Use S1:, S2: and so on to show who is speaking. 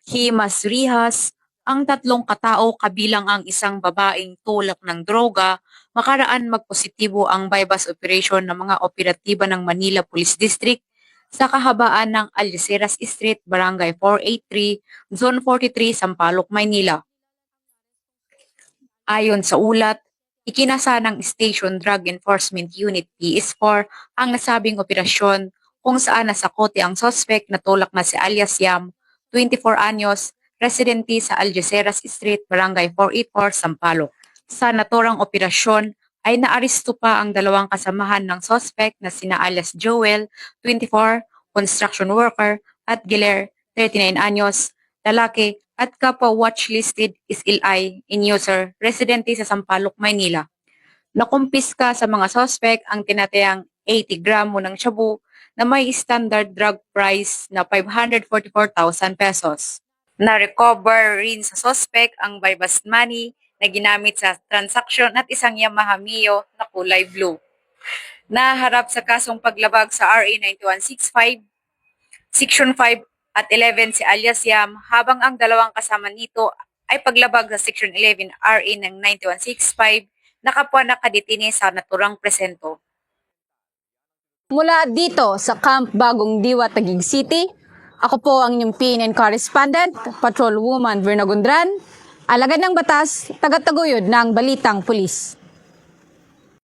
S1: Himas Rihas, ang tatlong katao kabilang ang isang babaeng tulak ng droga, makaraan magpositibo ang bypass operation ng mga operatiba ng Manila Police District sa kahabaan ng Algeciras Street, Barangay 483, Zone 43, Sampaloc, Maynila. Ayon sa ulat, ikinasa ng Station Drug Enforcement Unit PS4 ang nasabing operasyon kung saan nasakote ang sospek na tulak na si alias Yam, 24 anyos, residente sa Algeciras Street, Barangay 484, Sampaloc. Sa naturang operasyon ay naaresto pa ang dalawang kasamahan ng sospek na sina alias Joel, 24, construction worker, at Giler, 39 anyos, lalaki, at kapwa watchlisted is Ilay in user, residente sa Sampaloc, Maynila. Nakumpiska sa mga sospek ang tinatayang 80 gramo ng shabu na may standard drug price na 544,000 pesos. Na-recover rin sa sospek ang bypass money na ginamit sa transaksyon at isang Yamaha Mio na kulay blue. Naharap sa kasong paglabag sa RA 9165, Section 5 at 11 si alias Yam, habang ang dalawang kasama nito ay paglabag sa Section 11 RA ng 9165 na kapwa nakadetine sa naturang presento.
S2: Mula dito sa Camp Bagong Diwa, Taguig City, ako po ang inyong PNN correspondent, Patrolwoman Verna Gundran, alagad ng batas, tagataguyod ng Balitang Pulis.